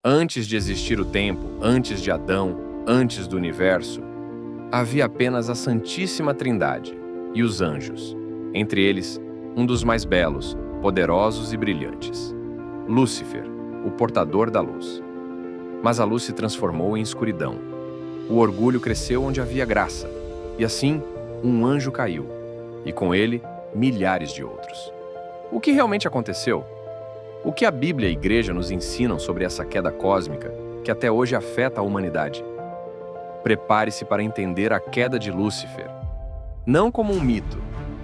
Antes de existir o tempo, antes de Adão, antes do universo, havia apenas a Santíssima Trindade e os anjos, entre eles, um dos mais belos, poderosos e brilhantes, Lúcifer, o portador da luz. Mas a luz se transformou em escuridão. O orgulho cresceu onde havia graça, e assim, um anjo caiu, e com ele, milhares de outros. O que realmente aconteceu? O que a Bíblia e a Igreja nos ensinam sobre essa queda cósmica que até hoje afeta a humanidade? Prepare-se para entender a queda de Lúcifer, não como um mito,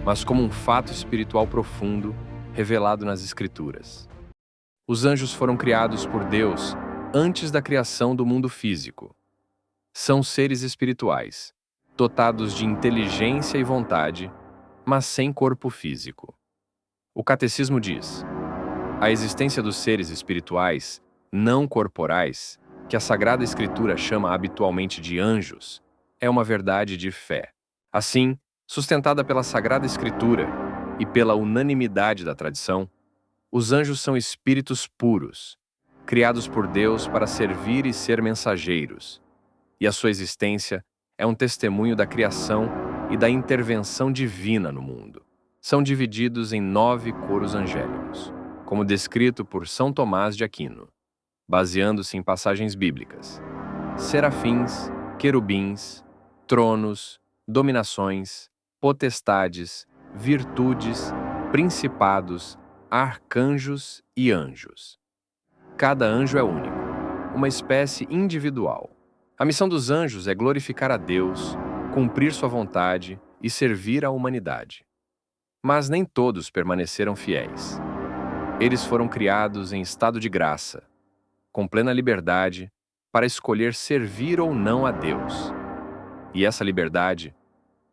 mas como um fato espiritual profundo revelado nas Escrituras. Os anjos foram criados por Deus antes da criação do mundo físico. São seres espirituais, dotados de inteligência e vontade, mas sem corpo físico. O Catecismo diz: a existência dos seres espirituais, não corporais, que a Sagrada Escritura chama habitualmente de anjos, é uma verdade de fé. Assim, sustentada pela Sagrada Escritura e pela unanimidade da tradição, os anjos são espíritos puros, criados por Deus para servir e ser mensageiros, e a sua existência é um testemunho da criação e da intervenção divina no mundo. São divididos em 9 coros angélicos, como descrito por São Tomás de Aquino, baseando-se em passagens bíblicas: serafins, querubins, tronos, dominações, potestades, virtudes, principados, arcanjos e anjos. Cada anjo é único, uma espécie individual. A missão dos anjos é glorificar a Deus, cumprir sua vontade e servir à humanidade. Mas nem todos permaneceram fiéis. Eles foram criados em estado de graça, com plena liberdade, para escolher servir ou não a Deus. E essa liberdade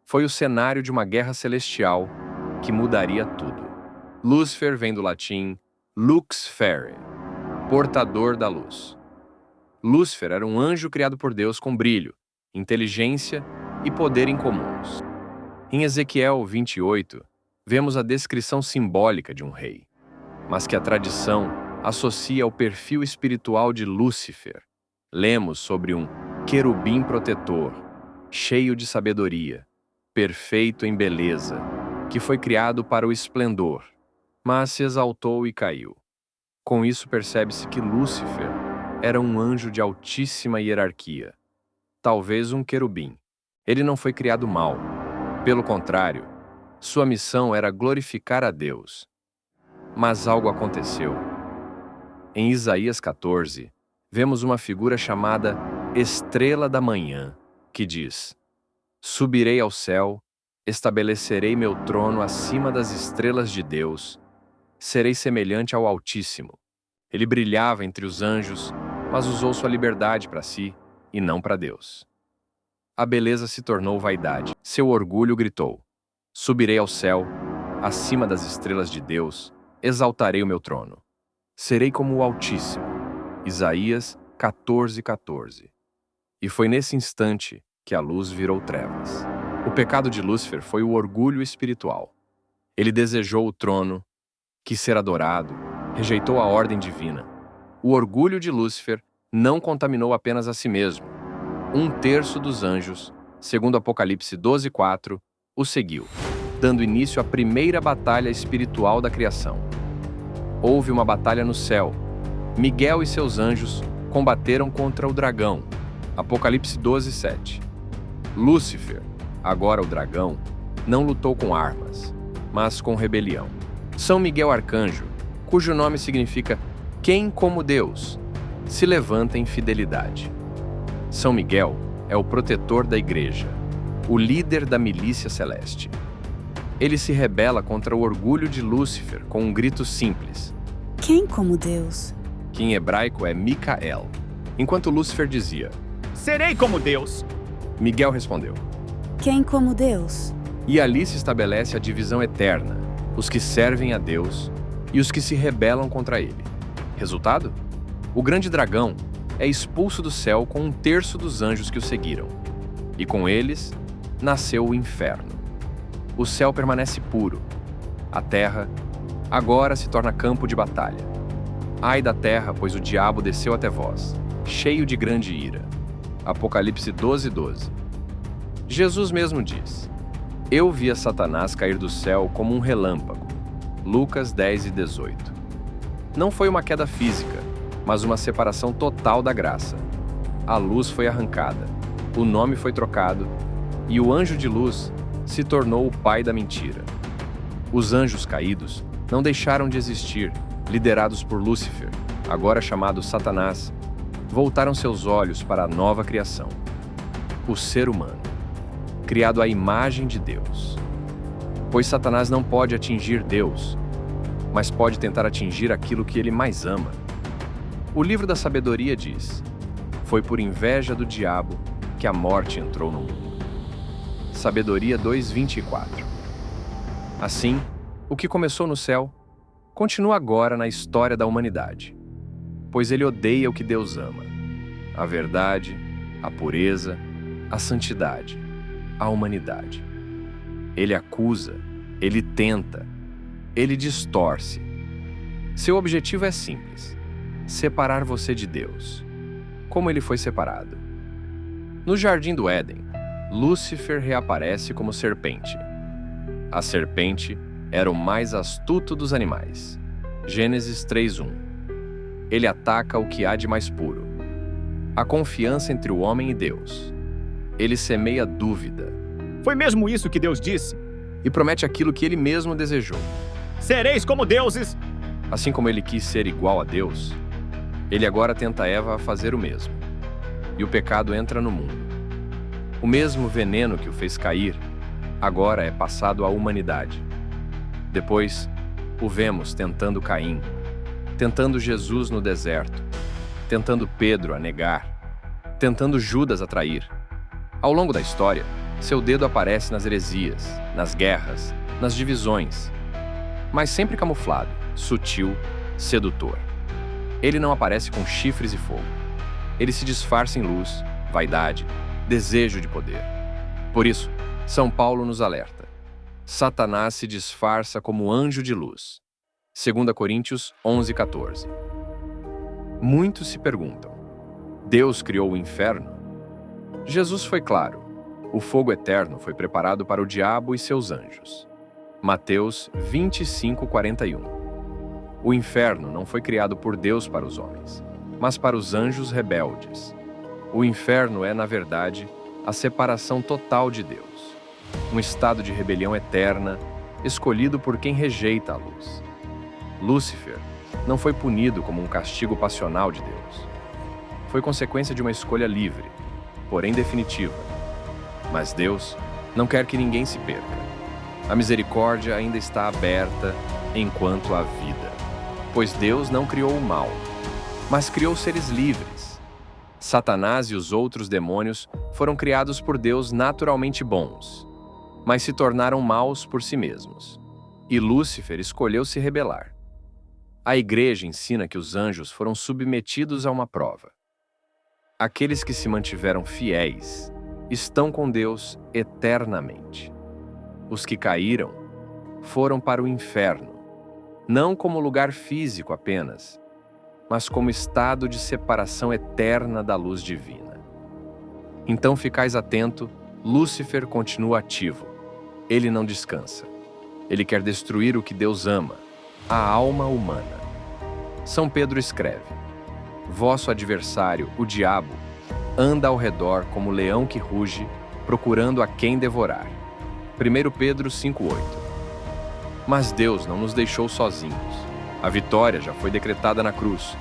foi o cenário de uma guerra celestial que mudaria tudo. Lúcifer vem do latim lux ferre, portador da luz. Lúcifer era um anjo criado por Deus com brilho, inteligência e poder incomuns. Em Ezequiel 28, vemos a descrição simbólica de um rei, mas que a tradição associa ao perfil espiritual de Lúcifer. Lemos sobre um querubim protetor, cheio de sabedoria, perfeito em beleza, que foi criado para o esplendor, mas se exaltou e caiu. Com isso percebe-se que Lúcifer era um anjo de altíssima hierarquia, talvez um querubim. Ele não foi criado mal. Pelo contrário, sua missão era glorificar a Deus. Mas algo aconteceu. Em Isaías 14, vemos uma figura chamada Estrela da Manhã, que diz: subirei ao céu, estabelecerei meu trono acima das estrelas de Deus, serei semelhante ao Altíssimo. Ele brilhava entre os anjos, mas usou sua liberdade para si e não para Deus. A beleza se tornou vaidade. Seu orgulho gritou: subirei ao céu, acima das estrelas de Deus, exaltarei o meu trono. Serei como o Altíssimo. Isaías 14:14. E foi nesse instante que a luz virou trevas. O pecado de Lúcifer foi o orgulho espiritual. Ele desejou o trono, quis ser adorado, rejeitou a ordem divina. O orgulho de Lúcifer não contaminou apenas a si mesmo. 1/3 dos anjos, segundo Apocalipse 12:4, o seguiu, dando início à primeira batalha espiritual da criação. Houve uma batalha no céu. Miguel e seus anjos combateram contra o dragão. Apocalipse 12:7. Lúcifer, agora o dragão, não lutou com armas, mas com rebelião. São Miguel Arcanjo, cujo nome significa quem como Deus, se levanta em fidelidade. São Miguel é o protetor da igreja, o líder da milícia celeste. Ele se rebela contra o orgulho de Lúcifer com um grito simples: quem como Deus? Que em hebraico é Micael. Enquanto Lúcifer dizia: serei como Deus, Miguel respondeu: quem como Deus? E ali se estabelece a divisão eterna, os que servem a Deus e os que se rebelam contra ele. Resultado? O grande dragão é expulso do céu com 1/3 dos anjos que o seguiram. E com eles, nasceu o inferno. O céu permanece puro. A terra agora se torna campo de batalha. Ai da terra, pois o diabo desceu até vós, cheio de grande ira. Apocalipse 12:12. Jesus mesmo diz: Eu via Satanás cair do céu como um relâmpago. Lucas 10:18. Não foi uma queda física, mas uma separação total da graça. A luz foi arrancada, o nome foi trocado, e o anjo de luz se tornou o pai da mentira. Os anjos caídos não deixaram de existir, liderados por Lúcifer, agora chamado Satanás, voltaram seus olhos para a nova criação, o ser humano, criado à imagem de Deus. Pois Satanás não pode atingir Deus, mas pode tentar atingir aquilo que ele mais ama. O livro da sabedoria diz: Foi por inveja do diabo que a morte entrou no mundo. Sabedoria 2:24. Assim, o que começou no céu, continua agora na história da humanidade, pois ele odeia o que Deus ama: a verdade, a pureza, a santidade, a humanidade. Ele acusa, ele tenta, ele distorce. Seu objetivo é simples: separar você de Deus, como ele foi separado. No Jardim do Éden, Lúcifer reaparece como serpente. A serpente era o mais astuto dos animais. Gênesis 3:1. Ele ataca o que há de mais puro: a confiança entre o homem e Deus. Ele semeia dúvida. Foi mesmo isso que Deus disse? E promete aquilo que ele mesmo desejou. Sereis como deuses. Assim como ele quis ser igual a Deus, ele agora tenta Eva a fazer o mesmo. E o pecado entra no mundo. O mesmo veneno que o fez cair, agora é passado à humanidade. Depois, o vemos tentando Caim, tentando Jesus no deserto, tentando Pedro a negar, tentando Judas a trair. Ao longo da história, seu dedo aparece nas heresias, nas guerras, nas divisões, mas sempre camuflado, sutil, sedutor. Ele não aparece com chifres e fogo. Ele se disfarça em luz, vaidade, desejo de poder. Por isso, São Paulo nos alerta: Satanás se disfarça como anjo de luz. 2 Coríntios 11:14. Muitos se perguntam: Deus criou o inferno? Jesus foi claro: o fogo eterno foi preparado para o diabo e seus anjos. Mateus 25:41. O inferno não foi criado por Deus para os homens, mas para os anjos rebeldes. O inferno é, na verdade, a separação total de Deus, um estado de rebelião eterna, escolhido por quem rejeita a luz. Lúcifer não foi punido como um castigo passional de Deus. Foi consequência de uma escolha livre, porém definitiva. Mas Deus não quer que ninguém se perca. A misericórdia ainda está aberta enquanto há vida, pois Deus não criou o mal, mas criou seres livres. Satanás e os outros demônios foram criados por Deus naturalmente bons, mas se tornaram maus por si mesmos. E Lúcifer escolheu se rebelar. A Igreja ensina que os anjos foram submetidos a uma prova. Aqueles que se mantiveram fiéis estão com Deus eternamente. Os que caíram foram para o inferno, não como lugar físico apenas, mas como estado de separação eterna da luz divina. Então ficais atento, Lúcifer continua ativo. Ele não descansa. Ele quer destruir o que Deus ama, a alma humana. São Pedro escreve: Vosso adversário, o diabo, anda ao redor como leão que ruge, procurando a quem devorar. 1 Pedro 5:8. Mas Deus não nos deixou sozinhos. A vitória já foi decretada na cruz.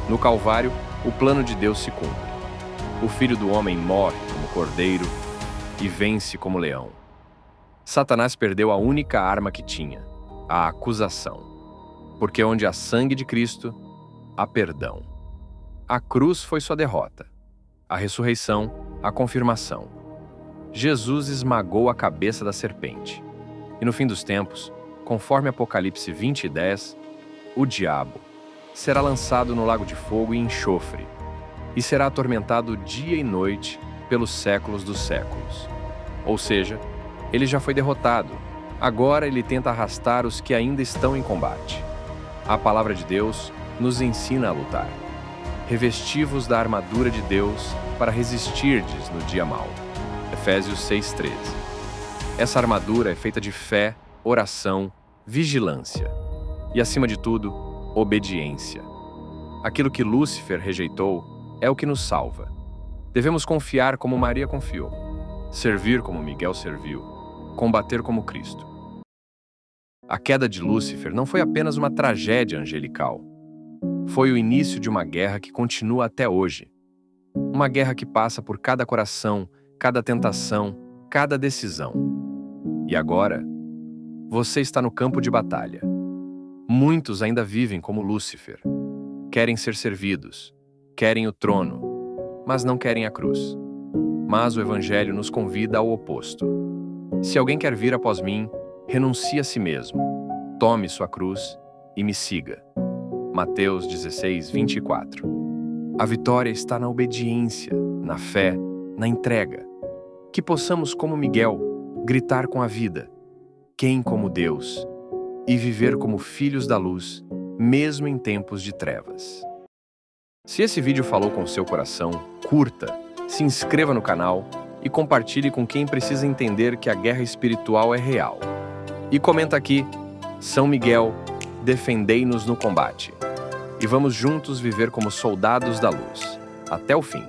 No Calvário, o plano de Deus se cumpre. O Filho do Homem morre como cordeiro e vence como leão. Satanás perdeu a única arma que tinha, a acusação. Porque onde há sangue de Cristo, há perdão. A cruz foi sua derrota. A ressurreição, a confirmação. Jesus esmagou a cabeça da serpente. E no fim dos tempos, conforme Apocalipse 20:10, o diabo será lançado no lago de fogo e enxofre, e será atormentado dia e noite pelos séculos dos séculos. Ou seja, ele já foi derrotado. Agora ele tenta arrastar os que ainda estão em combate. A palavra de Deus nos ensina a lutar. Revesti-vos da armadura de Deus para resistirdes no dia mau. Efésios 6:13. Essa armadura é feita de fé, oração, vigilância e, acima de tudo, obediência. Aquilo que Lúcifer rejeitou é o que nos salva. Devemos confiar como Maria confiou, servir como Miguel serviu, combater como Cristo. A queda de Lúcifer não foi apenas uma tragédia angelical. Foi o início de uma guerra que continua até hoje. Uma guerra que passa por cada coração, cada tentação, cada decisão. E agora, você está no campo de batalha. Muitos ainda vivem como Lúcifer. Querem ser servidos, querem o trono, mas não querem a cruz. Mas o Evangelho nos convida ao oposto. Se alguém quer vir após mim, renuncie a si mesmo, tome sua cruz e me siga. Mateus 16:24. A vitória está na obediência, na fé, na entrega. Que possamos, como Miguel, gritar com a vida: quem como Deus? E viver como filhos da luz, mesmo em tempos de trevas. Se esse vídeo falou com seu coração, curta, se inscreva no canal e compartilhe com quem precisa entender que a guerra espiritual é real. E comenta aqui: São Miguel, defendei-nos no combate. E vamos juntos viver como soldados da luz, até o fim.